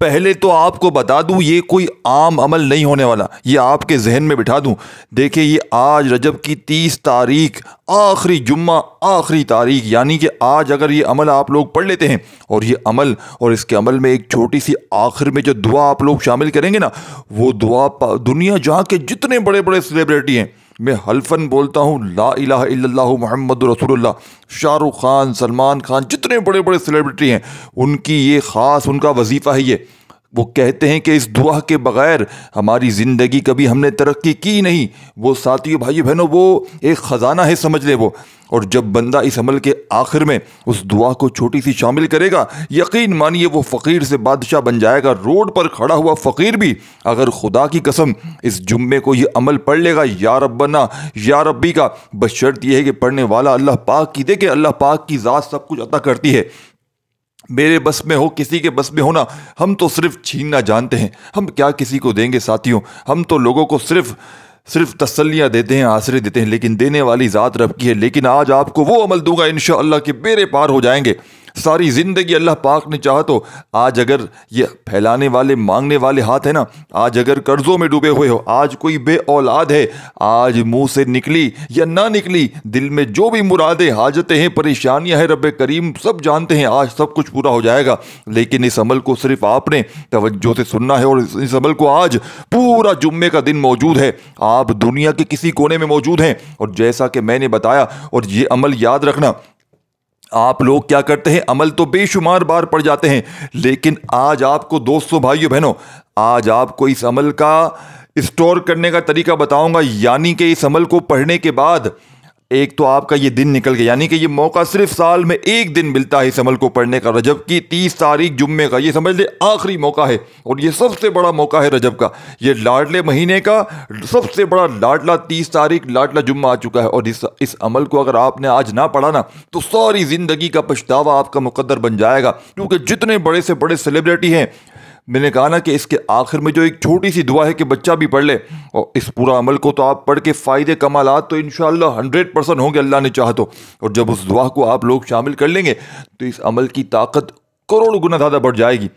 پہلے تو آپ کو بتا دوں یہ کوئی عام عمل نہیں ہونے والا، یہ آپ کے ذہن میں بٹھا دوں۔ دیکھیں یہ آج رجب کی 30 تاریخ آخری جمعہ، آخری تاریخ، یعنی کہ آج اگر یہ عمل آپ لوگ پڑھ لیتے ہیں، اور یہ عمل اور اس کے عمل میں ایک چھوٹی سی آخر میں جو دعا آپ لوگ شامل کریں گے نا، وہ دعا دنیا جہاں کے جتنے بڑے بڑے سیلیبریٹی ہیں، میں حلفاً بولتا ہوں لا الہ الا اللہ محمد رسول اللہ، شاہ رخ خان، سلمان خان، جتنے بڑے بڑے سیلیبریٹی ہیں، ان کی یہ خاص ان کا وظیفہ ہے یہ۔ وہ کہتے ہیں کہ اس دعا کے بغیر ہماری زندگی کبھی ہم نے ترقی کی نہیں۔ وہ ساتھیو بھائی بہنوں، وہ ایک خزانہ ہے سمجھ لیں وہ۔ اور جب بندہ اس عمل کے آخر میں اس دعا کو چھوٹی سی شامل کرے گا، یقین مانیے وہ فقیر سے بادشاہ بن جائے گا۔ روڈ پر کھڑا ہوا فقیر بھی اگر خدا کی قسم اس جمعے کو یہ عمل پڑھ لے گا، یا ربنا یا ربی کا، بشرط یہ ہے کہ پڑھنے والا اللہ پاک کی، دیکھے اللہ پاک کی ذات سب کچھ عطا کرتی ہے۔ میرے بس میں ہو، کسی کے بس میں ہونا، ہم تو صرف چھیننا جانتے ہیں، ہم کیا کسی کو دیں گے ساتھیوں؟ ہم تو لوگوں کو صرف تسلیاں دیتے ہیں، آسرے دیتے ہیں، لیکن دینے والی ذات رب کی ہے۔ لیکن آج آپ کو وہ عمل دوں گا انشاءاللہ کہ بیڑے پار ہو جائیں گے ساری زندگی۔ اللہ پاک نے چاہا تو آج اگر یہ پھیلانے والے، مانگنے والے ہاتھ ہیں نا، آج اگر قرضوں میں ڈوبے ہوئے ہو، آج کوئی بے اولاد ہے، آج منہ سے نکلی یا نہ نکلی، دل میں جو بھی مرادیں، حاجتیں ہیں، پریشانیاں ہیں، رب کریم سب جانتے ہیں، آج سب کچھ پورا ہو جائے گا۔ لیکن اس عمل کو صرف آپ نے توجہ سے سننا ہے، اور اس عمل کو آج پورا جمعے کا دن موجود ہے، آپ دنیا کے کسی کونے میں موجود ہیں، اور جیسا کہ میں نے بتایا، اور یہ عمل یاد رکھنا، آپ لوگ کیا کرتے ہیں، عمل تو بے شمار بار پڑ جاتے ہیں، لیکن آج آپ کو دوستوں، بھائیوں، بہنوں، آج آپ کو اس عمل کا اسٹور کرنے کا طریقہ بتاؤں گا۔ یعنی کہ اس عمل کو پڑھنے کے بعد ایک تو آپ کا یہ دن نکل گیا، یعنی کہ یہ موقع صرف سال میں ایک دن ملتا ہے اس عمل کو پڑھنے کا، رجب کی 30 تاریخ جمعے کا، یہ سمجھ لے آخری موقع ہے، اور یہ سب سے بڑا موقع ہے رجب کا، یہ لاڈلے مہینے کا سب سے بڑا لاڈلا 30 تاریخ لاڈلا جمعہ آ چکا ہے۔ اور اس عمل کو اگر آپ نے آج نہ پڑھا نا، تو ساری زندگی کا پچھتاوا آپ کا مقدر بن جائے گا، کیونکہ جتنے بڑے سے بڑے سیلیبریٹی ہیں، میں نے کہا نا کہ اس کے آخر میں جو ایک چھوٹی سی دعا ہے کہ بچہ بھی پڑھ لے، اور اس پورا عمل کو تو آپ پڑھ کے فائدے کمالات تو انشاءاللہ 100% ہوں گے اللہ نے چاہا تو۔ اور جب اس دعا کو آپ لوگ شامل کر لیں گے تو اس عمل کی طاقت کروڑ گنا زیادہ بڑھ جائے گی۔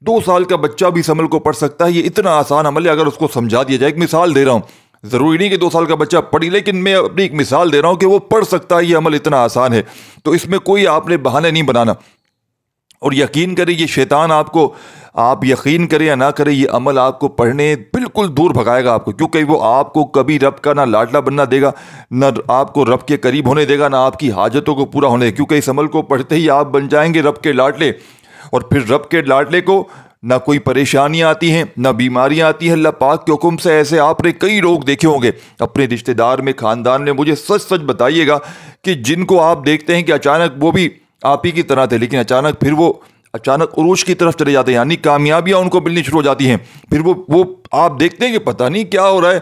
2 سال کا بچہ بھی اس عمل کو پڑھ سکتا ہے، یہ اتنا آسان عمل ہے اگر اس کو سمجھا دیا جائے۔ ایک مثال دے رہا ہوں، ضروری نہیں کہ 2 سال کا بچہ پڑھی، لیکن میں اپنی ایک مثال دے رہا ہوں کہ وہ پڑھ سکتا ہے، یہ عمل اتنا آسان ہے۔ تو اس میں کوئی آپ نے بہانے نہیں بنانا، اور یقین کریں یہ شیطان آپ یقین کریں یا نہ کریں، یہ عمل آپ کو پڑھنے بالکل دور بھگائے گا آپ کو، کیونکہ وہ آپ کو کبھی رب کا نہ لاڈلا بننا دے گا، نہ آپ کو رب کے قریب ہونے دے گا، نہ آپ کی حاجتوں کو پورا ہونے دے گا، کیونکہ اس عمل کو پڑھتے ہی آپ بن جائیں گے رب کے لاڈلے۔ اور پھر رب کے لاڈلے کو نہ کوئی پریشانیاں آتی ہیں، نہ بیماریاں آتی ہیں، اللہ پاک کے حکم سے۔ ایسے آپ نے کئی لوگ دیکھے ہوں گے اپنے رشتہ دار میں، خاندان میں، مجھے سچ بتائیے گا کہ جن کو آپ دیکھتے ہیں کہ اچانک وہ بھی آپ ہی کی طرح تھے، لیکن اچانک عروج کی طرف چلے جاتے ہیں، یعنی کامیابیاں ان کو ملنی شروع ہو جاتی ہیں، پھر وہ آپ دیکھتے ہیں کہ پتہ نہیں کیا ہو رہا ہے،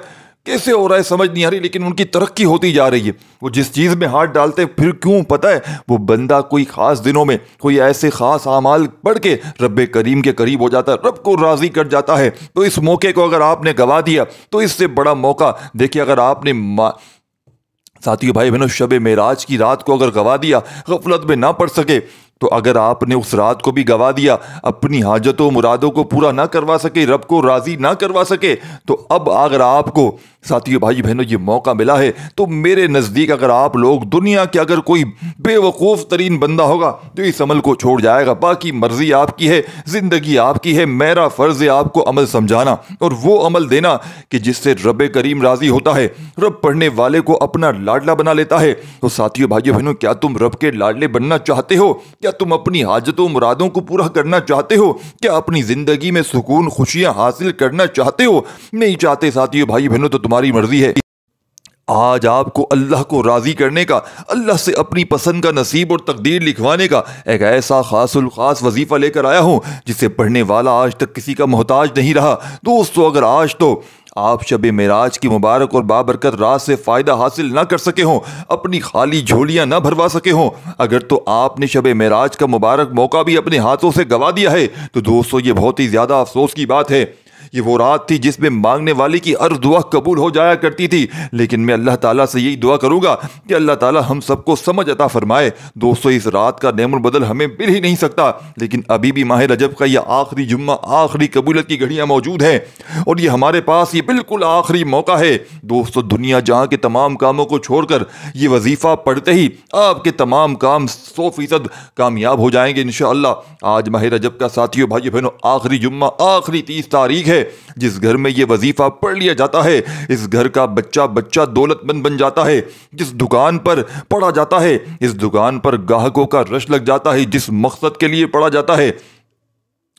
کیسے ہو رہا ہے، سمجھ نہیں آ رہی، لیکن ان کی ترقی ہوتی جا رہی ہے۔ وہ جس چیز میں ہاتھ ڈالتے ہیں، پھر کیوں پتہ ہے، وہ بندہ کوئی خاص دنوں میں کوئی ایسے خاص اعمال پڑھ کے رب کریم کے قریب ہو جاتا ہے، رب کو راضی کر جاتا ہے۔ تو اس موقع کو اگر آپ نے گوا دیا تو اس سے بڑا موقع دیکھیے، اگر آپ نے ساتھیو بھائی بہنوں شب معراج کی رات کو اگر گوا دیا، غفلت میں نہ پڑھ سکے، تو اگر آپ نے اس رات کو بھی گوا دیا، اپنی حاجتوں مرادوں کو پورا نہ کروا سکے، رب کو راضی نہ کروا سکے، تو اب اگر آپ کو ساتھیو بھائی بہنوں یہ موقع ملا ہے، تو میرے نزدیک اگر آپ لوگ دنیا کے اگر کوئی بے وقوف ترین بندہ ہوگا تو اس عمل کو چھوڑ جائے گا۔ باقی مرضی آپ کی ہے، زندگی آپ کی ہے، میرا فرض ہے آپ کو عمل سمجھانا اور وہ عمل دینا کہ جس سے رب کریم راضی ہوتا ہے، رب پڑھنے والے کو اپنا لاڈلا بنا لیتا ہے۔ تو ساتھیو بھائیو بہنوں، کیا تم رب کے لاڈلے بننا چاہتے ہو؟ کیا تم اپنی حاجتوں مرادوں کو پورا کرنا چاہتے ہو؟ کیا اپنی زندگی میں سکون، خوشیاں حاصل کرنا چاہتے ہو؟ نہیں چاہتے ساتھیو بھائی بہنوں تو تمہاری مرضی ہے۔ آج آپ کو اللہ کو راضی کرنے کا، اللہ سے اپنی پسند کا نصیب اور تقدیر لکھوانے کا ایک ایسا خاص الخاص وظیفہ لے کر آیا ہوں جسے پڑھنے والا آج تک کسی کا محتاج نہیں رہا۔ دوستو، اگر آج تو آپ شب معراج کی مبارک اور بابرکت رات سے فائدہ حاصل نہ کر سکے ہوں، اپنی خالی جھولیاں نہ بھروا سکے ہوں، اگر تو آپ نے شب معراج کا مبارک موقع بھی اپنے ہاتھوں سے گوا دیا ہے، تو دوستو یہ بہت ہی زیادہ افسوس کی بات ہے، یہ وہ رات تھی جس میں مانگنے والے کی ہر دعا قبول ہو جایا کرتی تھی۔ لیکن میں اللہ تعالیٰ سے یہی دعا کروں گا کہ اللہ تعالیٰ ہم سب کو سمجھ عطا فرمائے۔ دوستو اس رات کا نعم البدل ہمیں مل ہی نہیں سکتا، لیکن ابھی بھی ماہ رجب کا یہ آخری جمعہ، آخری قبولیت کی گھڑیاں موجود ہیں، اور یہ ہمارے پاس یہ بالکل آخری موقع ہے۔ دوستو دنیا جہاں کے تمام کاموں کو چھوڑ کر یہ وظیفہ پڑھتے ہی آپ کے تمام کام 100% کامیاب ہو جائیں گے انشاءاللہ۔ آج ماہ رجب کا ساتھیوں بھائیو بہنوں آخری جمعہ، آخری 30 تاریخ ہے۔ جس گھر میں یہ وظیفہ پڑھ لیا جاتا ہے اس گھر کا بچہ دولت مند بن جاتا ہے۔ جس دکان پر پڑھا جاتا ہے اس دکان پر گاہکوں کا رش لگ جاتا ہے۔ جس مقصد کے لیے پڑھا جاتا ہے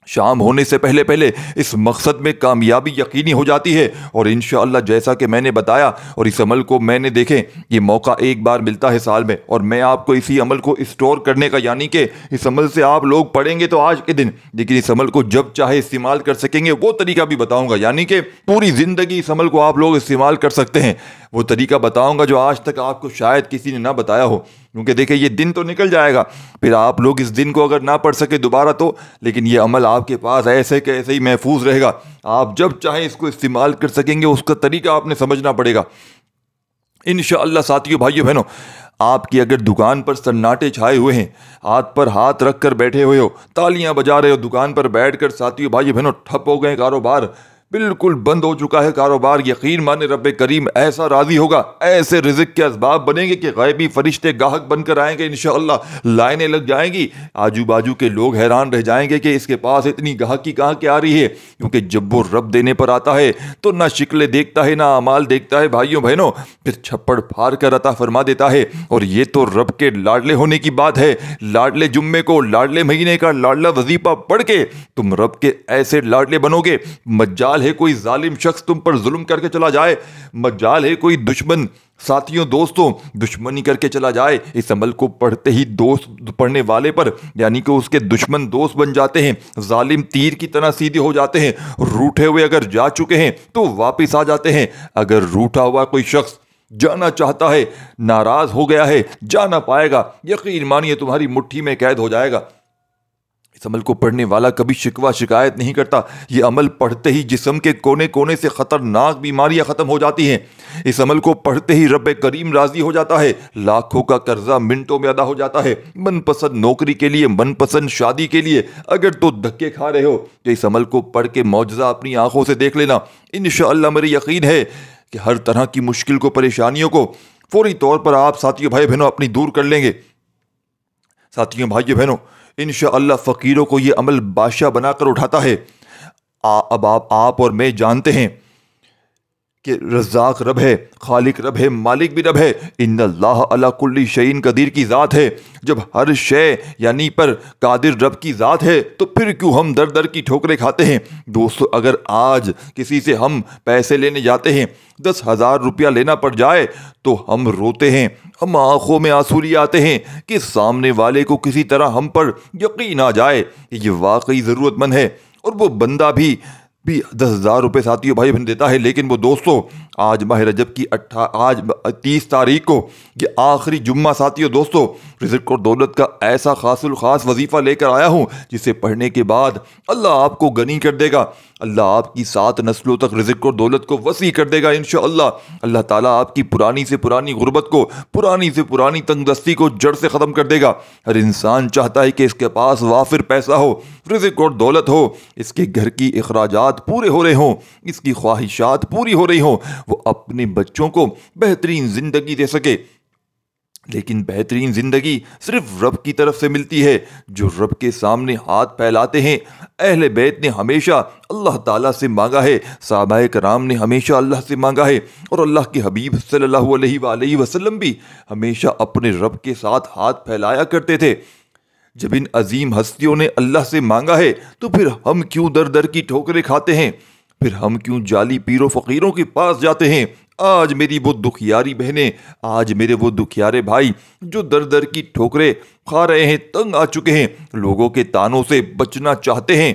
شام ہونے سے پہلے اس مقصد میں کامیابی یقینی ہو جاتی ہے۔ اور انشاءاللہ جیسا کہ میں نے بتایا اور اس عمل کو میں نے دیکھیں، یہ موقع ایک بار ملتا ہے سال میں، اور میں آپ کو اسی عمل کو اسٹور کرنے کا، یعنی کہ اس عمل سے آپ لوگ پڑھیں گے تو آج کے دن، لیکن اس عمل کو جب چاہے استعمال کر سکیں گے، وہ طریقہ بھی بتاؤں گا، یعنی کہ پوری زندگی اس عمل کو آپ لوگ استعمال کر سکتے ہیں۔ وہ طریقہ بتاؤں گا جو آج تک آپ کو شاید کسی نے نہ بتایا ہو، کیونکہ دیکھیں یہ دن تو نکل جائے گا، پھر آپ لوگ اس دن کو اگر نہ پڑھ سکے دوبارہ تو، لیکن یہ عمل آپ کے پاس ایسے کہ ایسے ہی محفوظ رہے گا۔ آپ جب چاہیں اس کو استعمال کر سکیں گے، اس کا طریقہ آپ نے سمجھنا پڑے گا انشاءاللہ۔ ساتھیوں بھائیو بہنوں، آپ کی اگر دکان پر سناٹے چھائے ہوئے ہیں، ہاتھ پر ہاتھ رکھ کر بیٹھے ہوئے ہو، تالیاں بجا رہے ہو، دکان پر بیٹھ کر ساتھیوں بھائیو بہنوں ٹھپ ہو گئے، کاروبار بالکل بند ہو چکا ہے کاروبار، یقین مانے رب کریم ایسا راضی ہوگا، ایسے رزق کے اسباب بنیں گے کہ غیبی فرشتے گاہک بن کر آئیں گے انشاءاللہ، لائنیں لگ جائیں گی، آجو باجو کے لوگ حیران رہ جائیں گے کہ اس کے پاس اتنی گاہکی کہاں کے آ رہی ہے، کیونکہ جب وہ رب دینے پر آتا ہے تو نہ شکلیں دیکھتا ہے نہ اعمال دیکھتا ہے بھائیوں بہنوں، پھر چھپڑ پھاڑ کر عطا فرما دیتا ہے۔ اور یہ تو رب کے لاڈلے ہونے کی بات ہے، لاڈلے جمعے کو، لاڈلے مہینے کا لاڈلا وظیفہ پڑھ کے تم رب کے ایسے لاڈلے بنو گے۔ مجال ہے کوئی ظالم شخص تم پر ظلم کر کے چلا جائے، مجال ہے کوئی دشمن ساتھیوں دوستوں دشمنی کر کے چلا جائے، اس عمل کو پڑھتے ہی دوست پڑھنے والے پر یعنی کہ اس کے دشمن دوست بن جاتے ہیں، ظالم تیر کی طرح سیدھے ہو جاتے ہیں، روٹھے ہوئے اگر جا چکے ہیں تو واپس آ جاتے ہیں۔ اگر روٹھا ہوا کوئی شخص جانا چاہتا ہے، ناراض ہو گیا ہے، جا نہ پائے گا، یقین مانیے تمہاری مٹھی میں قید ہو جائے گا۔ اس عمل کو پڑھنے والا کبھی شکوہ شکایت نہیں کرتا، یہ عمل پڑھتے ہی جسم کے کونے کونے سے خطرناک بیماریاں ختم ہو جاتی ہیں، اس عمل کو پڑھتے ہی رب کریم راضی ہو جاتا ہے، لاکھوں کا قرضہ منٹوں میں ادا ہو جاتا ہے، من پسند نوکری کے لیے، من پسند شادی کے لیے اگر تو دھکے کھا رہے ہو تو اس عمل کو پڑھ کے معجزہ اپنی آنکھوں سے دیکھ لینا انشاءاللہ۔ میرے یقین ہے کہ ہر طرح کی مشکل کو، پریشانیوں کو فوری طور پر آپ ساتھیوں بھائی بہنوں اپنی دور کر لیں گے۔ ساتھیوں بھائیوں بہنوں انشاءاللہ فقیروں کو یہ عمل بادشاہ بنا کر اٹھاتا ہے۔ اب آپ اور میں جانتے ہیں کہ رزاق رب ہے، خالق رب ہے، مالک بھی رب ہے، ان اللہ علی کل شیء قدیر کی ذات ہے۔ جب ہر شے یعنی پر قادر رب کی ذات ہے تو پھر کیوں ہم در در کی ٹھوکریں کھاتے ہیں؟ دوستو اگر آج کسی سے ہم پیسے لینے جاتے ہیں، 10,000 روپیہ لینا پڑ جائے تو ہم روتے ہیں، ہم آنکھوں میں آنسو لیے آتے ہیں کہ سامنے والے کو کسی طرح ہم پر یقین آ جائے کہ یہ واقعی ضرورت مند ہے، اور وہ بندہ بھی 10,000 روپے ساتھیوں بھائی بہن دیتا ہے۔ لیکن وہ دوستو آج ماہ رجب کی آج 30 تاریخ کو یہ آخری جمعہ ساتھیوں دوستو رزق اور دولت کا ایسا خاص الخاص وظیفہ لے کر آیا ہوں جسے پڑھنے کے بعد اللہ آپ کو غنی کر دے گا، اللہ آپ کی 7 نسلوں تک رزق اور دولت کو وسیع کر دے گا انشاءاللہ۔ اللہ تعالیٰ آپ کی پرانی سے پرانی غربت کو، پرانی سے پرانی تنگ دستی کو جڑ سے ختم کر دے گا۔ ہر انسان چاہتا ہے کہ اس کے پاس وافر پیسہ ہو، رزق اور دولت ہو، اس کے گھر کی اخراجات پورے ہو رہے ہوں، اس کی خواہشات پوری ہو رہی ہوں، وہ اپنے بچوں کو بہترین زندگی دے سکے۔ لیکن بہترین زندگی صرف رب کی طرف سے ملتی ہے، جو رب کے سامنے ہاتھ پھیلاتے ہیں۔ اہل بیت نے ہمیشہ اللہ تعالیٰ سے مانگا ہے، صحابہ کرام نے ہمیشہ اللہ سے مانگا ہے، اور اللہ کے حبیب صلی اللہ علیہ وآلہ وسلم بھی ہمیشہ اپنے رب کے ساتھ ہاتھ پھیلایا کرتے تھے۔ جب ان عظیم ہستیوں نے اللہ سے مانگا ہے تو پھر ہم کیوں در در کی ٹھوکریں کھاتے ہیں؟ پھر ہم کیوں جعلی پیر و فقیروں کے پاس جاتے ہیں؟ آج میری وہ دکھیاری بہنیں، آج میرے وہ دکھیارے بھائی جو در در کی ٹھوکریں کھا رہے ہیں، تنگ آ چکے ہیں، لوگوں کے تانوں سے بچنا چاہتے ہیں،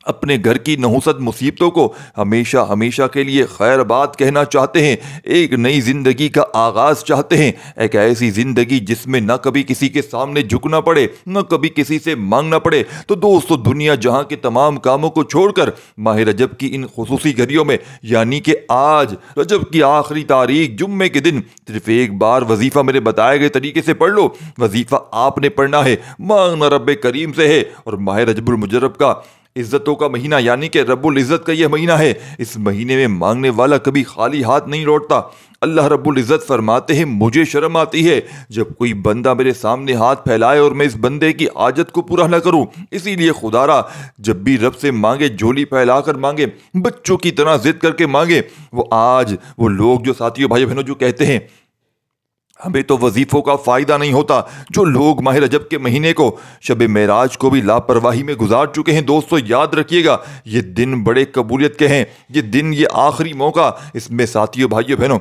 اپنے گھر کی نحوست مصیبتوں کو ہمیشہ ہمیشہ کے لیے خیر بات کہنا چاہتے ہیں، ایک نئی زندگی کا آغاز چاہتے ہیں، ایک ایسی زندگی جس میں نہ کبھی کسی کے سامنے جھکنا پڑے، نہ کبھی کسی سے مانگنا پڑے، تو دوستو دنیا جہاں کے تمام کاموں کو چھوڑ کر ماہ رجب کی ان خصوصی گھڑیوں میں، یعنی کہ آج رجب کی آخری تاریخ جمعے کے دن صرف ایک بار وظیفہ میرے بتائے گئے طریقے سے پڑھ لو۔ وظیفہ آپ نے پڑھنا ہے، مانگنا رب کریم سے ہے، اور ماہ رجب المجرب کا عزتوں کا مہینہ یعنی کہ رب العزت کا یہ مہینہ ہے، اس مہینے میں مانگنے والا کبھی خالی ہاتھ نہیں لوٹتا۔ اللہ رب العزت فرماتے ہیں مجھے شرم آتی ہے جب کوئی بندہ میرے سامنے ہاتھ پھیلائے اور میں اس بندے کی حاجت کو پورا نہ کروں، اسی لیے خدا را جب بھی رب سے مانگے جھولی پھیلا کر مانگے، بچوں کی طرح ضد کر کے مانگے۔ وہ لوگ جو ساتھیوں بھائی بہنوں جو کہتے ہیں ہمیں تو وظیفوں کا فائدہ نہیں ہوتا، جو لوگ ماہ رجب کے مہینے کو شب معراج کو بھی لاپرواہی میں گزار چکے ہیں، دوستو یاد رکھیے گا یہ دن بڑے قبولیت کے ہیں، یہ دن، یہ آخری موقع، اس میں ساتھیوں بھائیوں بہنوں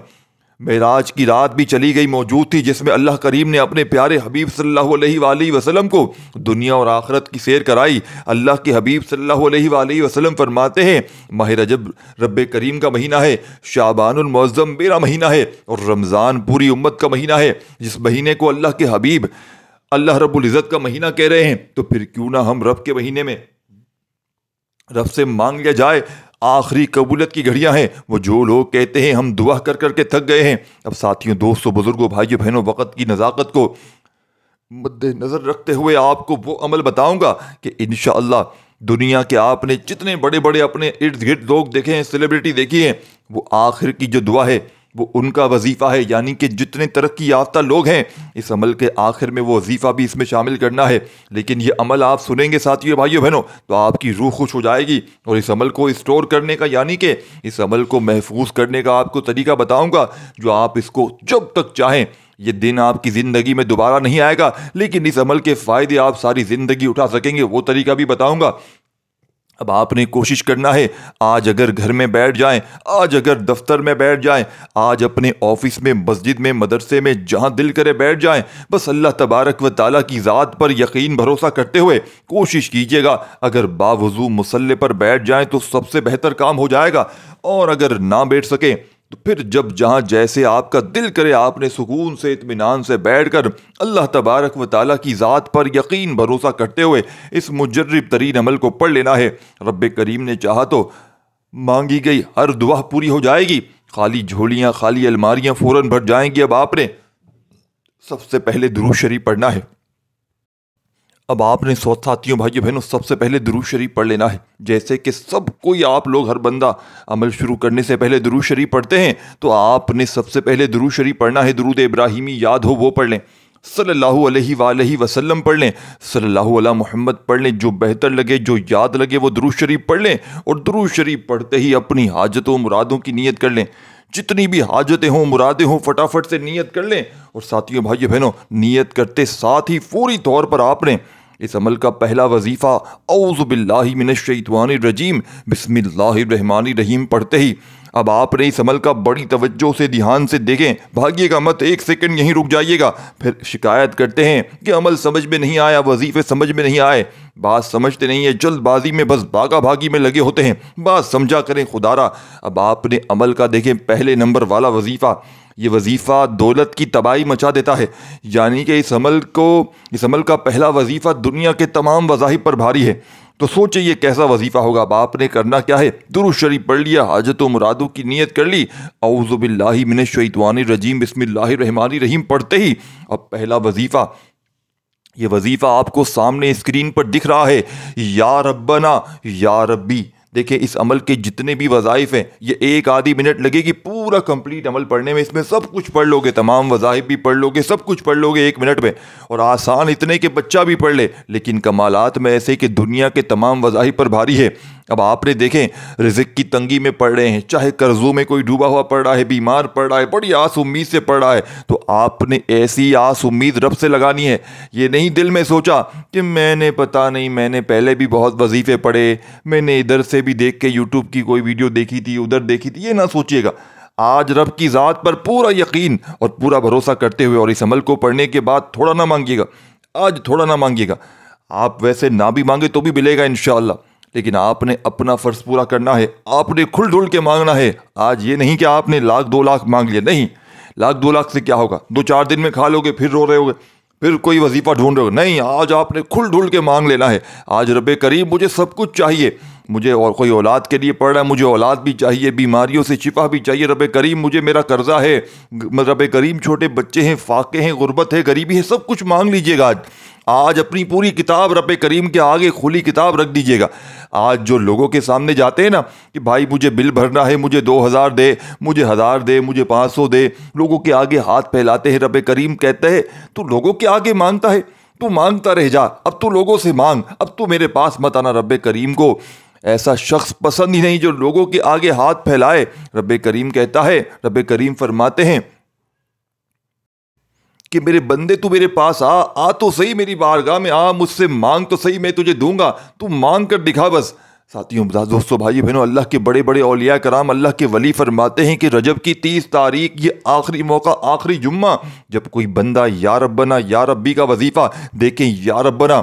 معراج کی رات بھی چلی گئی موجود تھی، جس میں اللہ کریم نے اپنے پیارے حبیب صلی اللہ علیہ وآلہ وسلم کو دنیا اور آخرت کی سیر کرائی۔ اللہ کے حبیب صلی اللہ علیہ وآلہ وسلم فرماتے ہیں ماہ رجب رب کریم کا مہینہ ہے، شعبان المعظم میرا مہینہ ہے، اور رمضان پوری امت کا مہینہ ہے۔ جس مہینے کو اللہ کے حبیب اللہ رب العزت کا مہینہ کہہ رہے ہیں، تو پھر کیوں نہ ہم رب کے مہینے میں رب سے مانگ لیا جائے۔ آخری قبولیت کی گھڑیاں ہیں، وہ جو لوگ کہتے ہیں ہم دعا کر کر کے تھک گئے ہیں۔ اب ساتھیوں، دوستوں، بزرگوں، بھائیوں بہنوں، وقت کی نزاکت کو مد نظر رکھتے ہوئے آپ کو وہ عمل بتاؤں گا کہ انشاءاللہ دنیا کے آپ نے جتنے بڑے بڑے اپنے ارد گرد لوگ دیکھے ہیں، سیلیبریٹی دیکھی ہیں، وہ آخر کی جو دعا ہے وہ ان کا وظیفہ ہے، یعنی کہ جتنے ترقی یافتہ لوگ ہیں اس عمل کے آخر میں وہ وظیفہ بھی اس میں شامل کرنا ہے۔ لیکن یہ عمل آپ سنیں گے ساتھیوں بھائیوں بہنوں تو آپ کی روح خوش ہو جائے گی، اور اس عمل کو اسٹور کرنے کا یعنی کہ اس عمل کو محفوظ کرنے کا آپ کو طریقہ بتاؤں گا، جو آپ اس کو جب تک چاہیں، یہ دن آپ کی زندگی میں دوبارہ نہیں آئے گا، لیکن اس عمل کے فائدے آپ ساری زندگی اٹھا سکیں گے، وہ طریقہ بھی بتاؤں گا۔ اب آپ نے کوشش کرنا ہے، آج اگر گھر میں بیٹھ جائیں، آج اگر دفتر میں بیٹھ جائیں، آج اپنے آفس میں، مسجد میں، مدرسے میں، جہاں دل کرے بیٹھ جائیں، بس اللہ تبارک و تعالیٰ کی ذات پر یقین بھروسہ کرتے ہوئے کوشش کیجیے گا۔ اگر باوضو مصلی پر بیٹھ جائیں تو سب سے بہتر کام ہو جائے گا، اور اگر نہ بیٹھ سکیں تو پھر جب جہاں جیسے آپ کا دل کرے آپ نے سکون سے، اطمینان سے بیٹھ کر اللہ تبارک و تعالیٰ کی ذات پر یقین بھروسہ کرتے ہوئے اس مجرب ترین عمل کو پڑھ لینا ہے۔ رب کریم نے چاہا تو مانگی گئی ہر دعا پوری ہو جائے گی، خالی جھولیاں، خالی الماریاں فوراً بھر جائیں گی۔ اب آپ نے سب سے پہلے درود شریف پڑھنا ہے۔ اب آپ نے ساتھیوں بھائیوں بہنوں سب سے پہلے درود شریف پڑھ لینا ہے، جیسے کہ سب کوئی آپ لوگ ہر بندہ عمل شروع کرنے سے پہلے درود شریف پڑھتے ہیں، تو آپ نے سب سے پہلے درود شریف پڑھنا ہے۔ درود ابراہیمی یاد ہو وہ پڑھ لیں، صلی اللہ علیہ وآلہ وسلم پڑھ لیں، صلی اللہ علیہ محمد پڑھ لیں، جو بہتر لگے، جو یاد لگے وہ درود شریف پڑھ لیں، اور درود شریف پڑھتے ہی اپنی حاجتوں مرادوں کی نیت کر لیں۔ جتنی بھی حاجتیں ہوں، مرادیں ہوں، فٹافٹ سے نیت کر لیں، اور ساتھیوں بھائیوں بہنوں نیت کرتے ساتھ ہی فوری طور پر آپ نے اس عمل کا پہلا وظیفہ اعوذ باللہ من الشیطان الرجیم بسم اللہ الرحمن الرحیم پڑھتے ہی اب آپ نے اس عمل کا بڑی توجہ سے دھیان سے دیکھیں، بھاگیے گا مت، ایک سیکنڈ یہیں رک جائیے گا۔ پھر شکایت کرتے ہیں کہ عمل سمجھ میں نہیں آیا، وظیفے سمجھ میں نہیں آئے، بات سمجھتے نہیں ہیں، جلد بازی میں بس بھاگا بھاگی میں لگے ہوتے ہیں، بات سمجھا کریں خدا را۔ اب آپ نے عمل کا دیکھیں پہلے نمبر والا وظیفہ، یہ وظیفہ دولت کی تباہی مچا دیتا ہے، یعنی کہ اس عمل کا پہلا وظیفہ دنیا کے تمام وظائف پر بھاری ہے۔ تو سوچیں یہ کیسا وظیفہ ہوگا۔ اب آپ نے کرنا کیا ہے، درود شریف پڑھ لیا، حاجت و مرادوں کی نیت کر لی، اعوذ باللہ من الشیطان الرجیم بسم اللہ الرحمن الرحیم پڑھتے ہی اب پہلا وظیفہ، یہ وظیفہ آپ کو سامنے اسکرین پر دکھ رہا ہے، یا ربنا یا ربی۔ دیکھیں اس عمل کے جتنے بھی وظائف ہیں یہ ایک آدھی منٹ لگے گی پورا کمپلیٹ عمل پڑھنے میں، اس میں سب کچھ پڑھ لو گے، تمام وظائف بھی پڑھ لو گے، سب کچھ پڑھ لو گے ایک منٹ میں، اور آسان اتنے کہ بچہ بھی پڑھ لے، لیکن کمالات میں ایسے کہ دنیا کے تمام وظائف پر بھاری ہے۔ اب آپ نے دیکھیں رزق کی تنگی میں پڑھ رہے ہیں، چاہے قرضوں میں کوئی ڈوبا ہوا پڑھ رہا ہے، بیمار پڑھ رہا ہے، بڑی آس امید سے پڑھ رہا ہے، تو آپ نے ایسی آس امید رب سے لگانی ہے۔ یہ نہیں دل میں سوچا کہ میں نے پتہ نہیں، میں نے پہلے بھی بہت وظیفے پڑھے، میں نے ادھر سے بھی دیکھ کے یوٹیوب کی کوئی ویڈیو دیکھی تھی، ادھر دیکھی تھی، یہ نہ سوچیے گا۔ آج رب کی ذات پر پورا یقین اور پورا بھروسہ کرتے ہوئے اور اس عمل کو پڑھنے کے بعد تھوڑا نہ مانگیے گا، آج تھوڑا نہ مانگیے گا، آپ ویسے نہ بھی مانگے تو بھی ملے گا انشاءاللہ، لیکن آپ نے اپنا فرض پورا کرنا ہے، آپ نے کھل ڈھل کے مانگنا ہے۔ آج یہ نہیں کہ آپ نے 1,00,000 2,00,000 مانگ لیا، نہیں، 1,00,000 2,00,000 سے کیا ہوگا؟ 2-4 دن میں کھا لو گے، پھر رو رہے ہوگے، پھر کوئی وظیفہ ڈھونڈ رہے ہو، نہیں، آج آپ نے کھل ڈھل کے مانگ لینا ہے۔ آج رب کریم مجھے سب کچھ چاہیے، مجھے اور کوئی اولاد کے لیے پڑھ رہا ہے، مجھے اولاد بھی چاہیے، بیماریوں سے شفا بھی چاہیے، رب کریم مجھے میرا قرضہ ہے، رب کریم چھوٹے بچے ہیں، فاقے ہیں، غربت ہے، غریبی ہے، سب کچھ مانگ لیجئے گا۔ آج اپنی پوری کتاب رب کریم کے آگے کھلی کتاب رکھ دیجئے گا۔ آج جو لوگوں کے سامنے جاتے ہیں نا کہ بھائی مجھے بل بھرنا ہے، مجھے 2,000 دے، مجھے 1,000 دے، مجھے 500 دے، لوگوں کے آگے ہاتھ پھیلاتے ہیں، رب کریم کہتا ہے تو لوگوں کے آگے مانگتا ہے، تو مانگتا رہ جا، اب تو لوگوں سے مانگ، اب تو میرے پاس مت آنا۔ رب کریم کو ایسا شخص پسند ہی نہیں جو لوگوں کے آگے ہاتھ پھیلائے۔ رب کریم کہتا ہے، رب کریم فرماتے ہیں کہ میرے بندے تو میرے پاس آ تو صحیح، میری بارگاہ میں آ، مجھ سے مانگ تو صحیح، میں تجھے دوں گا، تو مانگ کر دکھا بس۔ ساتھیوں، دوستوں، بھائی بہنوں، اللہ کے بڑے بڑے اولیاء کرام، اللہ کے ولی فرماتے ہیں کہ رجب کی 30 تاریخ یہ آخری موقع، آخری جمعہ، جب کوئی بندہ یا ربنا یا ربی کا وظیفہ دیکھیں۔ یا ربنا،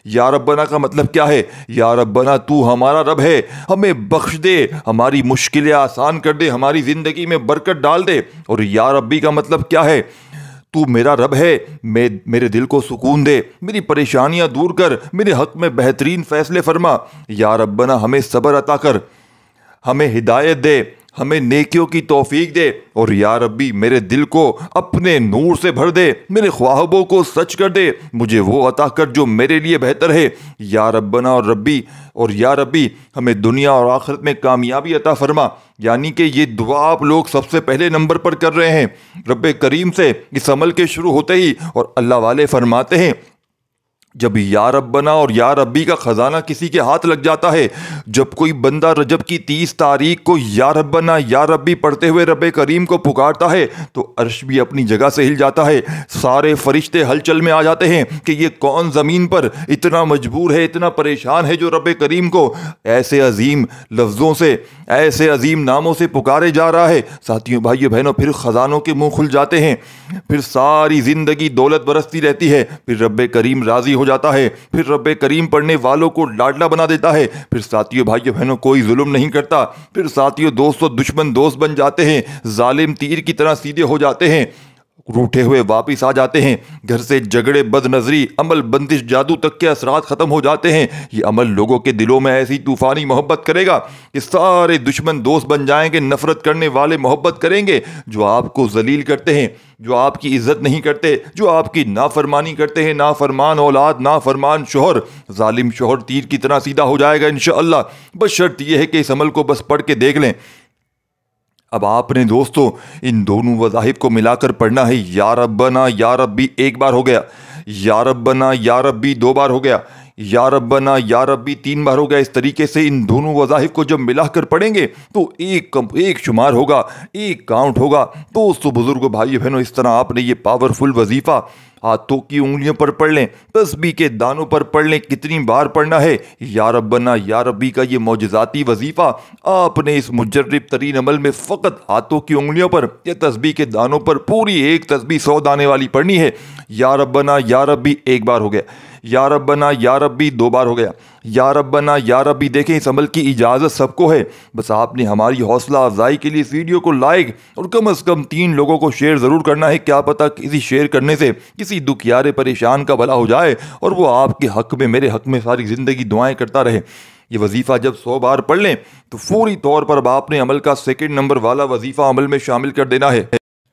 یا ربنا کا مطلب کیا ہے؟ یا ربنا تو ہمارا رب ہے، ہمیں بخش دے، ہماری مشکلیں آسان کر دے، ہماری زندگی میں برکت ڈال دے۔ اور یا ربی کا مطلب کیا ہے؟ تو میرا رب ہے، میرے دل کو سکون دے، میری پریشانیاں دور کر، میرے حق میں بہترین فیصلے فرما۔ یا ربنا ہمیں صبر عطا کر، ہمیں ہدایت دے، ہمیں نیکیوں کی توفیق دے، اور یا ربی میرے دل کو اپنے نور سے بھر دے، میرے خواہبوں کو سچ کر دے، مجھے وہ عطا کر جو میرے لیے بہتر ہے۔ یا ربنا اور یا ربی ہمیں دنیا اور آخرت میں کامیابی عطا فرما۔ یعنی کہ یہ دعا آپ لوگ سب سے پہلے نمبر پر کر رہے ہیں رب کریم سے اس عمل کے شروع ہوتے ہی، اور اللہ والے فرماتے ہیں جب یا ربنا اور یا ربی کا خزانہ کسی کے ہاتھ لگ جاتا ہے، جب کوئی بندہ رجب کی 30 تاریخ کو یا ربنا یا ربی پڑھتے ہوئے رب کریم کو پکارتا ہے تو عرش بھی اپنی جگہ سے ہل جاتا ہے، سارے فرشتے ہلچل میں آ جاتے ہیں کہ یہ کون زمین پر اتنا مجبور ہے، اتنا پریشان ہے جو رب کریم کو ایسے عظیم لفظوں سے، ایسے عظیم ناموں سے پکارے جا رہا ہے۔ ساتھیوں، بھائیو بہنوں، پھر خزانوں کے منہ کھل جاتے ہیں، پھر ساری زندگی دولت برستی رہتی ہے، پھر رب کریم راضی ہو جاتا ہے، پھر رب کریم پڑھنے والوں کو لاڈلا بنا دیتا ہے، پھر ساتھیوں، بھائیو بہنوں، کوئی ظلم نہیں کرتا، پھر ساتھیوں دوست و دشمن دوست بن جاتے ہیں، ظالم تیر کی طرح سیدھے ہو جاتے ہیں، روٹھے ہوئے واپس آ جاتے ہیں، گھر سے جھگڑے، بد نظری، عمل بندش، جادو تک کے اثرات ختم ہو جاتے ہیں۔ یہ عمل لوگوں کے دلوں میں ایسی طوفانی محبت کرے گا کہ سارے دشمن دوست بن جائیں گے، نفرت کرنے والے محبت کریں گے، جو آپ کو ذلیل کرتے ہیں، جو آپ کی عزت نہیں کرتے، جو آپ کی نافرمانی کرتے ہیں، نافرمان اولاد، نافرمان شوہر، ظالم شوہر تیر کی طرح سیدھا ہو جائے گا انشاءاللہ۔ بس شرط یہ ہے کہ اس عمل کو بس پڑھ کے دیکھ لیں۔ اب آپ نے دوستو ان دونوں وظائف کو ملا کر پڑھنا ہے۔ یا ربنا یا ربی ایک بار ہو گیا، یا ربنا یا ربی 2 بار ہو گیا، یا ربنا یا ربی 3 بار ہو گیا۔ اس طریقے سے ان دونوں وظائف کو جب ملا کر پڑھیں گے تو ایک شمار ہوگا، ایک کاؤنٹ ہوگا۔ دوستو، بزرگوں، بھائی بہنوں، اس طرح آپ نے یہ پاورفل وظیفہ ہاتھوں کی انگلیوں پر پڑھ لیں، تسبیح کے دانوں پر پڑھ لیں، کتنی بار پڑھنا ہے۔ یا ربنا یا ربی کا یہ معجزاتی وظیفہ آپ نے اس مجرب ترین عمل میں فقط ہاتھوں کی انگلیوں پر یا تسبیح کے دانوں پر پوری ایک تسبیح 100 دانے والی پڑھنی ہے۔ یا ربنا یا ربی ایک بار ہو گیا، یا ربنا یا ربی 2 بار ہو گیا، یا ربنا یا ربی۔ دیکھیں، اس عمل کی اجازت سب کو ہے، بس آپ نے ہماری حوصلہ افزائی کے لیے اس ویڈیو کو لائک اور کم از کم 3 لوگوں کو شیئر ضرور کرنا ہے۔ کیا پتہ کسی شیئر کرنے سے کسی دکھیارے پریشان کا بھلا ہو جائے اور وہ آپ کے حق میں، میرے حق میں ساری زندگی دعائیں کرتا رہے۔ یہ وظیفہ جب 100 بار پڑھ لیں تو فوری طور پر اب آپ نے عمل کا 2 نمبر والا وظیفہ عمل میں شامل کر دینا ہے۔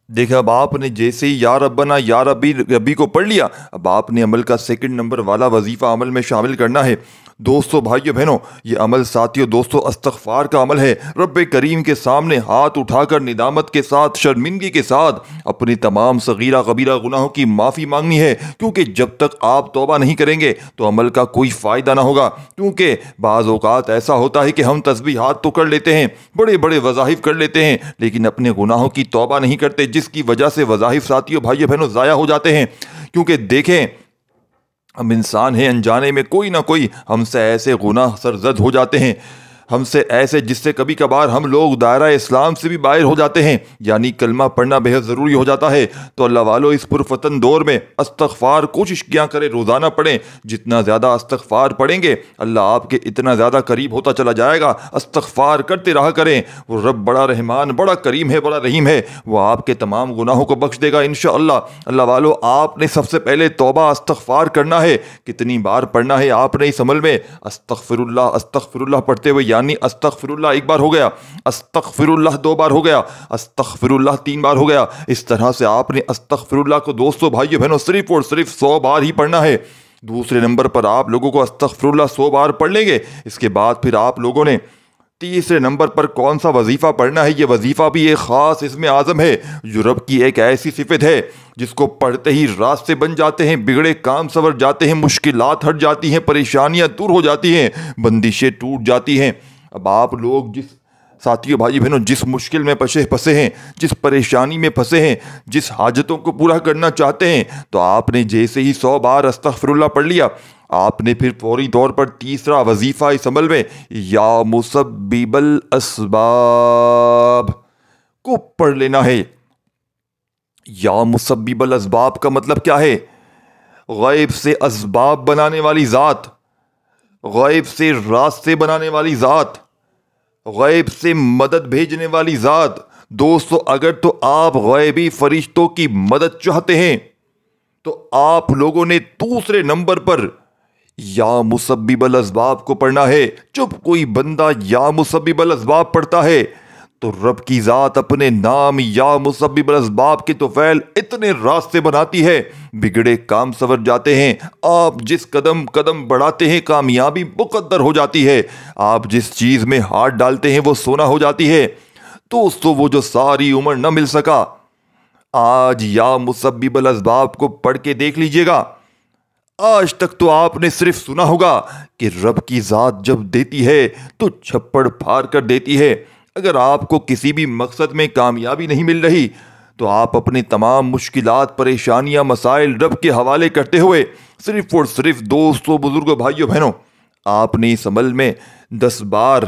دیکھا، اب آپ نے جیسے ہی یا ربنا یا ربی کو پڑھ لیا، اب آپ نے عمل کا 2 نمبر والا وظیفہ عمل میں شامل کرنا ہے۔ دوستو، بھائیو بہنوں، یہ عمل ساتھیوں، دوستو، استغفار کا عمل ہے۔ رب کریم کے سامنے ہاتھ اٹھا کر ندامت کے ساتھ، شرمندگی کے ساتھ اپنی تمام صغیرہ کبیرہ گناہوں کی معافی مانگنی ہے، کیونکہ جب تک آپ توبہ نہیں کریں گے تو عمل کا کوئی فائدہ نہ ہوگا۔ کیونکہ بعض اوقات ایسا ہوتا ہے کہ ہم تسبیحات تو کر لیتے ہیں، بڑے بڑے وظائف کر لیتے ہیں، لیکن اپنے گناہوں کی توبہ نہیں کرتے، جس کی وجہ سے وظائف ساتھیوں، بھائیو بہنوں، ضائع ہو جاتے ہیں۔ کیونکہ دیکھیں، ہم انسان ہیں، انجانے میں کوئی نہ کوئی ہم سے ایسے گناہ سرزد ہو جاتے ہیں، ہم سے ایسے جس سے کبھی کبھار ہم لوگ دائرہ اسلام سے بھی باہر ہو جاتے ہیں، یعنی کلمہ پڑھنا بہت ضروری ہو جاتا ہے۔ تو اللہ والو اس پرفتن دور میں استغفار کوشش کیا کریں، روزانہ پڑھیں۔ جتنا زیادہ استغفار پڑھیں گے اللہ آپ کے اتنا زیادہ قریب ہوتا چلا جائے گا۔ استغفار کرتے رہا کریں، وہ رب بڑا رحمان، بڑا کریم ہے، بڑا رحیم ہے، وہ آپ کے تمام گناہوں کو بخش دے گا انشاءاللہ۔ اللہ والو آپ نے سب سے پہلے توبہ استغفار کرنا ہے۔ کتنی بار پڑھنا ہے آپ نے اس عمل میں؟ استغفر اللہ پڑھتے ہوئے، یعنی استغفر اللہ ایک بار ہو گیا، استغفر اللہ دو بار ہو گیا، استغفر اللہ تین بار ہو گیا۔ اس طرح سے آپ نے استغفر اللہ کو دوستو بھائیو بہنوں صرف اور صرف 100 بار ہی پڑھنا ہے۔ دوسرے نمبر پر آپ لوگوں کو استغفر اللہ 100 بار پڑھ لیں گے، اس کے بعد پھر آپ لوگوں نے تیسرے نمبر پر کون سا وظیفہ پڑھنا ہے؟ یہ وظیفہ بھی ایک خاص اسم اعظم ہے جو رب کی ایک ایسی صفت ہے جس کو پڑھتے ہی راستے بن جاتے ہیں، بگڑے کام سنور جاتے ہیں، مشکلات ہٹ جاتی ہیں، پریشانیاں دور ہو جاتی ہیں، بندشیں ٹوٹ جاتی ہیں۔ اب آپ لوگ جس ساتھیوں بھائی بہنوں جس مشکل میں پھنسے ہیں، جس پریشانی میں پھنسے ہیں، جس حاجتوں کو پورا کرنا چاہتے ہیں، تو آپ نے جیسے ہی 100 بار استغفر اللہ پڑھ لیا، آپ نے پھر فوری طور پر تیسرا وظیفہ اس عمل میں یا مسبب الاسباب کو پڑھ لینا ہے۔ یا مسبب الاسباب کا مطلب کیا ہے؟ غیب سے اسباب بنانے والی ذات، غیب سے راستے بنانے والی ذات، غیب سے مدد بھیجنے والی ذات۔ دوستو اگر تو آپ غیبی فرشتوں کی مدد چاہتے ہیں تو آپ لوگوں نے دوسرے نمبر پر یا مسبب الاسباب کو پڑھنا ہے۔ جب کوئی بندہ یا مسبب الاسباب پڑھتا ہے تو رب کی ذات اپنے نام یا مسبب الاسباب کے توفیل اتنے راستے بناتی ہے، بگڑے کام سنور جاتے ہیں، آپ جس قدم بڑھاتے ہیں کامیابی مقدر ہو جاتی ہے، آپ جس چیز میں ہاتھ ڈالتے ہیں وہ سونا ہو جاتی ہے۔ دوستو وہ جو ساری عمر نہ مل سکا، آج یا مسبب الاسباب کو پڑھ کے دیکھ لیجئے گا۔ آج تک تو آپ نے صرف سنا ہوگا کہ رب کی ذات جب دیتی ہے تو چھپڑ پھاڑ کر دیتی ہے۔ اگر آپ کو کسی بھی مقصد میں کامیابی نہیں مل رہی تو آپ اپنے تمام مشکلات، پریشانیاں، مسائل رب کے حوالے کرتے ہوئے صرف اور صرف دوستوں، بزرگوں، بھائیوں، بہنوں، آپ نے اس عمل میں 10 بار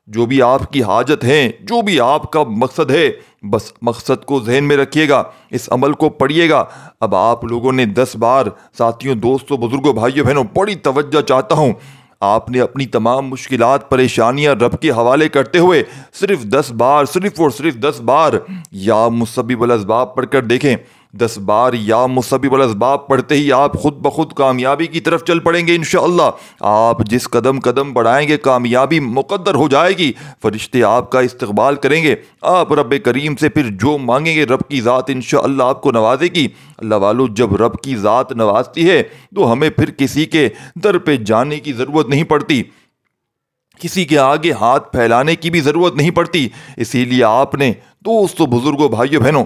جو بھی آپ کی حاجت ہے، جو بھی آپ کا مقصد ہے، بس مقصد کو ذہن میں رکھیے گا، اس عمل کو پڑھیے گا۔ اب آپ لوگوں نے 10 بار، ساتھیوں، دوستوں، بزرگوں، بھائیوں، بہنوں، بڑی توجہ چاہتا ہوں، آپ نے اپنی تمام مشکلات، پریشانیاں رب کے حوالے کرتے ہوئے صرف 10 بار، صرف اور صرف 10 بار یا مسبب الاسباب پڑھ کر دیکھیں۔ 10 بار یا مسبب الاسباب پڑھتے ہی آپ خود بخود کامیابی کی طرف چل پڑیں گے انشاءاللہ۔ آپ جس قدم بڑھائیں گے کامیابی مقدر ہو جائے گی، فرشتے آپ کا استقبال کریں گے، آپ رب کریم سے پھر جو مانگیں گے رب کی ذات انشاءاللہ آپ کو نوازے گی۔ اللہ والو جب رب کی ذات نوازتی ہے تو ہمیں پھر کسی کے در پہ جانے کی ضرورت نہیں پڑتی، کسی کے آگے ہاتھ پھیلانے کی بھی ضرورت نہیں پڑتی۔ اسی لیے آپ نے دوستو، بزرگوں، بھائیوں، بہنوں،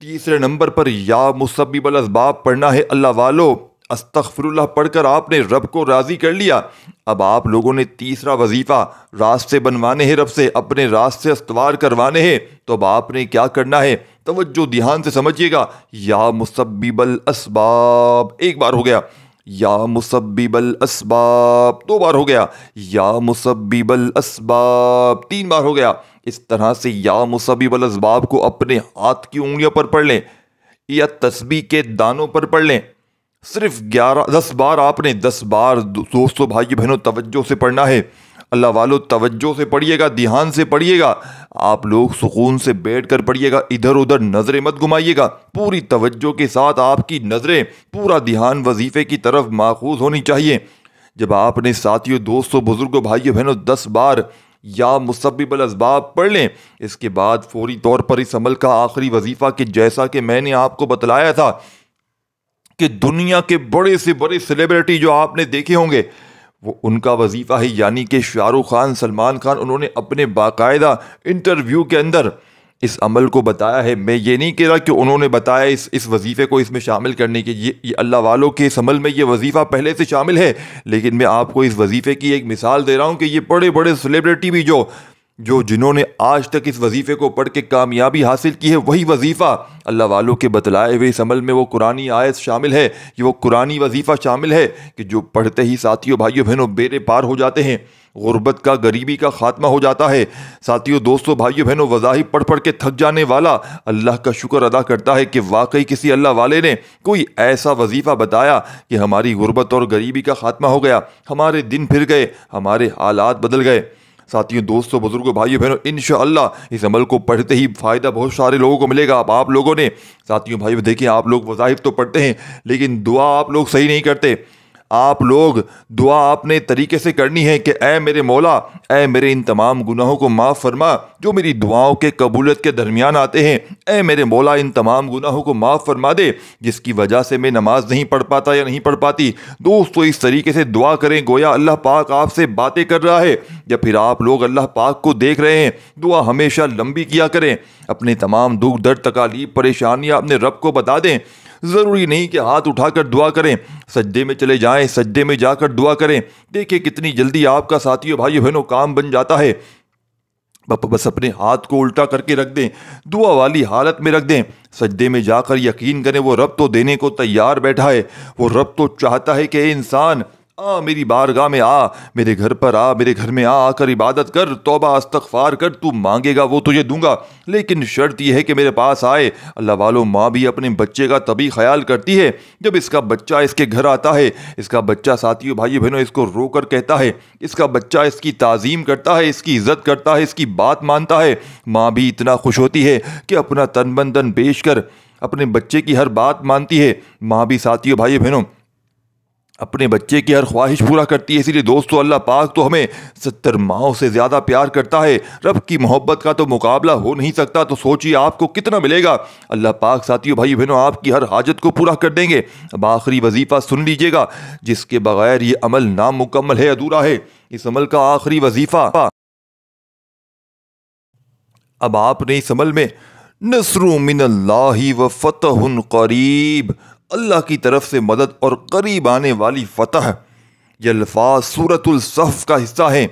تیسرے نمبر پر یا مسبب الاسباب پڑھنا ہے۔ اللہ والو استغفر اللہ پڑھ کر آپ نے رب کو راضی کر لیا۔ اب آپ لوگوں نے تیسرا وظیفہ راستے بنوانے ہیں، رب سے اپنے راستے استوار کروانے ہیں۔ تو اب آپ نے کیا کرنا ہے؟ توجہ دھیان سے سمجھیے گا۔ یا مسبب الاسباب ایک بار ہو گیا، یا مسبب الاسباب 2 بار ہو گیا، یا مسبب الاسباب 3 بار ہو گیا۔ اس طرح سے یا مسبب الاسباب کو اپنے ہاتھ کی انگلیوں پر پڑھ لیں یا تسبیح کے دانوں پر پڑھ لیں۔ صرف 10 بار آپ نے 10 بار دوستو، بھائی بہنوں، توجہ سے پڑھنا ہے۔ اللہ والو توجہ سے پڑھیے گا، دھیان سے پڑھیے گا۔ آپ لوگ سکون سے بیٹھ کر پڑھیے گا، ادھر ادھر نظریں مت گھمائیے گا، پوری توجہ کے ساتھ آپ کی نظریں، پورا دھیان وظیفے کی طرف ماخوذ ہونی چاہیے۔ جب آپ نے ساتھیوں، دوستوں، بزرگوں، بھائیوں، بہنوں 10 بار یا مسبب الاسباب پڑھ لیں، اس کے بعد فوری طور پر اس عمل کا آخری وظیفہ کہ جیسا کہ میں نے آپ کو بتلایا تھا کہ دنیا کے بڑے سے بڑے سیلیبریٹی جو آپ نے دیکھے ہوں گے وہ ان کا وظیفہ ہے، یعنی کہ شاہ رخ خان، سلمان خان، انہوں نے اپنے باقاعدہ انٹرویو کے اندر اس عمل کو بتایا ہے۔ میں یہ نہیں کہہ رہا کہ انہوں نے بتایا اس وظیفے کو اس میں شامل کرنے کے، یہ اللہ والوں کے اس عمل میں یہ وظیفہ پہلے سے شامل ہے، لیکن میں آپ کو اس وظیفے کی ایک مثال دے رہا ہوں کہ یہ بڑے بڑے سیلیبریٹی بھی جنہوں نے آج تک اس وظیفے کو پڑھ کے کامیابی حاصل کی ہے، وہی وظیفہ اللہ والوں کے بتلائے ہوئے اس عمل میں وہ قرآنی آیت شامل ہے، یہ وہ قرآنی وظیفہ شامل ہے کہ جو پڑھتے ہی ساتھیوں، بھائیوں، بہنوں بیڑے پار ہو جاتے ہیں۔ غربت کا، غریبی کا خاتمہ ہو جاتا ہے۔ ساتھیوں، دوستوں، بھائیوں، بہنوں، وظائف پڑھ پڑھ کے تھک جانے والا اللہ کا شکر ادا کرتا ہے کہ واقعی کسی اللہ والے نے کوئی ایسا وظیفہ بتایا کہ ہماری غربت اور غریبی کا خاتمہ ہو گیا، ہمارے دن پھر گئے، ہمارے حالات بدل گئے۔ ساتھیوں، دوستوں، بزرگوں، بھائیوں، بہنوں، انشاءاللہ اس عمل کو پڑھتے ہی فائدہ بہت سارے لوگوں کو ملے گا۔ اب آپ لوگوں نے، ساتھیوں، بھائیوں، دیکھیں، آپ لوگ وظائف تو پڑھتے ہیں لیکن دعا آپ لوگ صحیح نہیں کرتے۔ آپ لوگ دعا آپ نے طریقے سے کرنی ہے کہ اے میرے مولا، اے میرے ان تمام گناہوں کو معاف فرما جو میری دعاؤں کے قبولیت کے درمیان آتے ہیں۔ اے میرے مولا، ان تمام گناہوں کو معاف فرما دے جس کی وجہ سے میں نماز نہیں پڑھ پاتا یا نہیں پڑھ پاتی۔ دوستو، اس طریقے سے دعا کریں گویا اللہ پاک آپ سے باتیں کر رہا ہے، یا پھر آپ لوگ اللہ پاک کو دیکھ رہے ہیں۔ دعا ہمیشہ لمبی کیا کریں، اپنے تمام دکھ درد، تکالیف، پریشانیاں اپنے رب کو بتا دیں۔ ضروری نہیں کہ ہاتھ اٹھا کر دعا کریں، سجدے میں چلے جائیں، سجدے میں جا کر دعا کریں۔ دیکھیں کتنی جلدی آپ کا، ساتھیوں، بھائیوں، بہنوں، کام بن جاتا ہے۔ بس اپنے ہاتھ کو الٹا کر کے رکھ دیں، دعا والی حالت میں رکھ دیں، سجدے میں جا کر یقین کریں وہ رب تو دینے کو تیار بیٹھا ہے۔ وہ رب تو چاہتا ہے کہ اے انسان، آ میری بارگاہ میں، آ میرے گھر پر، آ میرے گھر میں، آ کر عبادت کر، توبہ استغفار کر، تو مانگے گا وہ تجھے دوں گا، لیکن شرط یہ ہے کہ میرے پاس آئے۔ اللہ والوں، ماں بھی اپنے بچے کا تبھی خیال کرتی ہے جب اس کا بچہ اس کے گھر آتا ہے۔ اس کا بچہ، ساتھیوں، بھائیوں، بہنوں، اس کو رو کر کہتا ہے، اس کا بچہ اس کی تعظیم کرتا ہے، اس کی عزت کرتا ہے، اس کی بات مانتا ہے۔ ماں بھی اتنا خوش ہوتی ہے کہ اپنا تن من دھن بیچ کر اپنے بچے کی ہر بات مانتی ہے۔ ماں بھی، ساتھیوں، بھائیوں، بہنوں، اپنے بچے کی ہر خواہش پورا کرتی ہے۔ اسی لیے دوستو، اللہ پاک تو ہمیں 70 ماؤں سے زیادہ پیار کرتا ہے۔ رب کی محبت کا تو مقابلہ ہو نہیں سکتا، تو سوچیے آپ کو کتنا ملے گا۔ اللہ پاک، ساتھیوں، بھائی بہنوں، آپ کی ہر حاجت کو پورا کر دیں گے۔ اب آخری وظیفہ سن لیجئے گا جس کے بغیر یہ عمل نامکمل ہے، ادھورا ہے۔ اس عمل کا آخری وظیفہ، اب آپ نے اس عمل میں نصر من اللہ و فتح قریب، اللہ کی طرف سے مدد اور قریب آنے والی فتح، یہ الفاظ سورۃ الصف کا حصہ ہیں۔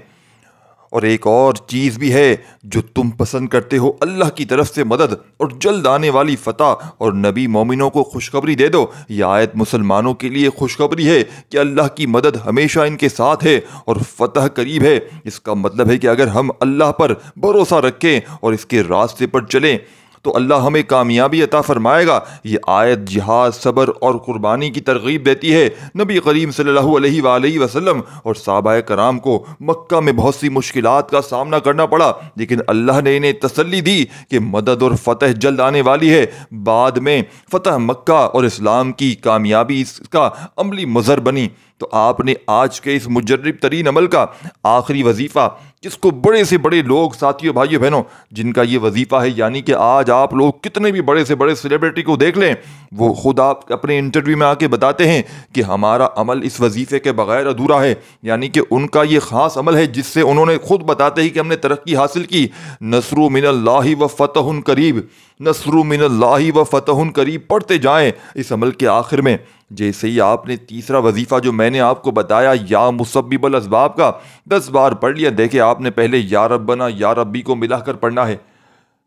اور ایک اور چیز بھی ہے جو تم پسند کرتے ہو، اللہ کی طرف سے مدد اور جلد آنے والی فتح، اور نبی مومنوں کو خوشخبری دے دو۔ یہ آیت مسلمانوں کے لیے خوشخبری ہے کہ اللہ کی مدد ہمیشہ ان کے ساتھ ہے اور فتح قریب ہے۔ اس کا مطلب ہے کہ اگر ہم اللہ پر بھروسہ رکھیں اور اس کے راستے پر چلیں تو اللہ ہمیں کامیابی عطا فرمائے گا۔ یہ آیت جہاد، صبر اور قربانی کی ترغیب دیتی ہے۔ نبی کریم صلی اللہ علیہ وآلہ وسلم اور صحابہ کرام کو مکہ میں بہت سی مشکلات کا سامنا کرنا پڑا، لیکن اللہ نے انہیں تسلی دی کہ مدد اور فتح جلد آنے والی ہے۔ بعد میں فتح مکہ اور اسلام کی کامیابی اس کا عملی مظہر بنی۔ تو آپ نے آج کے اس مجرب ترین عمل کا آخری وظیفہ، جس کو بڑے سے بڑے لوگ، ساتھیوں، بھائیوں، بہنوں، جن کا یہ وظیفہ ہے، یعنی کہ آج آپ لوگ کتنے بھی بڑے سے بڑے سیلیبریٹی کو دیکھ لیں، وہ خود آپ اپنے انٹرویو میں آ کے بتاتے ہیں کہ ہمارا عمل اس وظیفے کے بغیر ادھورا ہے، یعنی کہ ان کا یہ خاص عمل ہے جس سے انہوں نے خود بتاتے ہی کہ ہم نے ترقی حاصل کی۔ نصر من اللہ و فتح قریب، نصر من اللہ و فتح قریب پڑھتے جائیں اس عمل کے آخر میں۔ جیسے ہی آپ نے تیسرا وظیفہ جو میں نے آپ کو بتایا، یا مسبب الاسباب کا، 10 بار پڑھ لیا۔ دیکھیں، آپ نے پہلے یا ربنا یا ربی کو ملا کر پڑھنا ہے،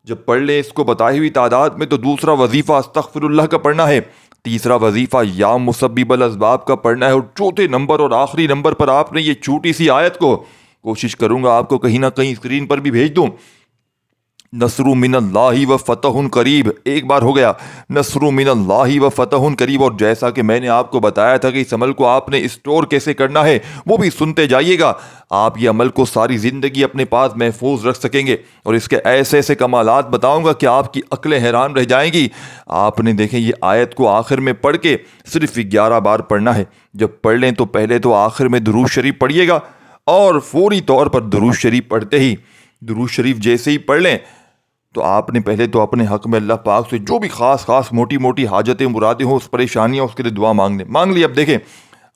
جب پڑھ لیں اس کو بتائی ہوئی تعداد میں، تو دوسرا وظیفہ استغفر اللہ کا پڑھنا ہے، تیسرا وظیفہ یا مسبب الاسباب کا پڑھنا ہے، اور چوتھے نمبر اور آخری نمبر پر آپ نے یہ چھوٹی سی آیت کو، کوشش کروں گا آپ کو کہیں نہ کہیں اسکرین پر بھی بھیج دوں، نصر من اللہ و فتح قریب، ایک بار ہو گیا، نصر من اللہ و فتح قریب۔ اور جیسا کہ میں نے آپ کو بتایا تھا کہ اس عمل کو آپ نے اسٹور کیسے کرنا ہے، وہ بھی سنتے جائیے گا۔ آپ یہ عمل کو ساری زندگی اپنے پاس محفوظ رکھ سکیں گے، اور اس کے ایسے ایسے کمالات بتاؤں گا کہ آپ کی عقلیں حیران رہ جائیں گی۔ آپ نے دیکھیں، یہ آیت کو آخر میں پڑھ کے صرف 11 بار پڑھنا ہے۔ جب پڑھ لیں تو پہلے تو آخر میں درود شریف پڑھیے گا، اور فوری طور پر درود شریف پڑھتے ہی، درود شریف جیسے ہی پڑھ لیں تو آپ نے پہلے تو اپنے حق میں اللہ پاک سے جو بھی خاص موٹی موٹی حاجتیں، مرادیں ہوں، اس پریشانیاں، اس کے لیے دعا مانگ لی۔ اب دیکھیں،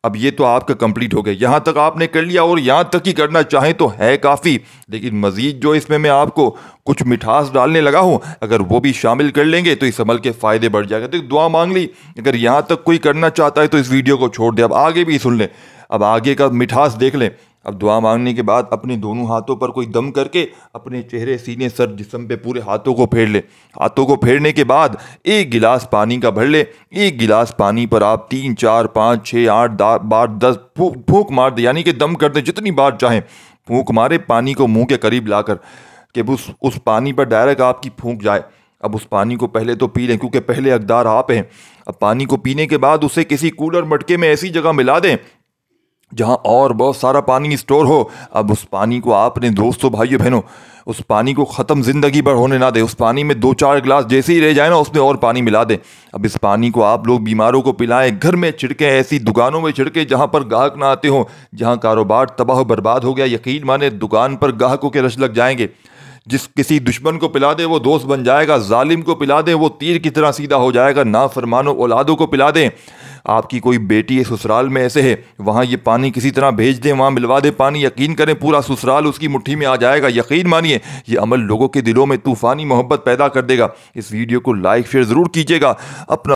اب یہ تو آپ کا کمپلیٹ ہو گیا، یہاں تک آپ نے کر لیا، اور یہاں تک ہی کرنا چاہیں تو ہے کافی، لیکن مزید جو اس میں آپ کو کچھ مٹھاس ڈالنے لگا ہوں، اگر وہ بھی شامل کر لیں گے تو اس عمل کے فائدے بڑھ جائے گا۔ تو دعا مانگ لی، اگر یہاں تک کوئی کرنا چاہتا ہے تو اس ویڈیو کو چھوڑ دے، اب آگے بھی سن لیں، اب آگے کا مٹھاس دیکھ لیں۔ اب دعا مانگنے کے بعد اپنے دونوں ہاتھوں پر کوئی دم کر کے اپنے چہرے، سینے، سر، جسم پہ پورے ہاتھوں کو پھیر لیں۔ ہاتھوں کو پھیرنے کے بعد ایک گلاس پانی کا بھر لیں۔ ایک گلاس پانی پر آپ 3 4 5 6 8 بار 10 پھونک مار دیں، یعنی کہ دم کر دیں جتنی بار چاہیں۔ پھونک مارے پانی کو منہ کے قریب لا کر کہ اس پانی پر ڈائریکٹ آپ کی پھونک جائے۔ اب اس پانی کو پہلے تو پی لیں کیونکہ پہلے حقدار آپ ہیں۔ اب پانی کو پینے کے بعد اسے کسی کولر مٹکے میں ایسی جگہ ملا دیں جہاں اور بہت سارا پانی اسٹور ہو۔ اب اس پانی کو آپ نے دوستوں بھائیو بہنوں اس پانی کو ختم زندگی بھر ہونے نہ دیں۔ اس پانی میں 2-4 گلاس جیسے ہی رہ جائے نا اس میں اور پانی ملا دیں۔ اب اس پانی کو آپ لوگ بیماروں کو پلائیں، گھر میں چھڑکیں، ایسی دکانوں میں چھڑکیں جہاں پر گاہک نہ آتے ہوں، جہاں کاروبار تباہ و برباد ہو گیا۔ یقین مانے دکان پر گاہکوں کے رش لگ جائیں گے۔ کسی دشمن کو پلا دیں وہ دوست بن جائے گا، ظالم کو پلا دیں وہ تیر کی طرح سیدھا ہو جائے گا، نافرمانوں اولادوں کو پلا دیں۔ آپ کی کوئی بیٹی سسرال میں ایسے ہے، وہاں یہ پانی کسی طرح بھیج دیں، وہاں ملوا دیں پانی، یقین کریں پورا سسرال اس کی مٹھی میں آ جائے گا۔ یقین مانیے یہ عمل لوگوں کے دلوں میں طوفانی محبت پیدا کر دے گا۔ اس ویڈیو کو لائک شیئر ضرور کیجیے گا۔ اپنا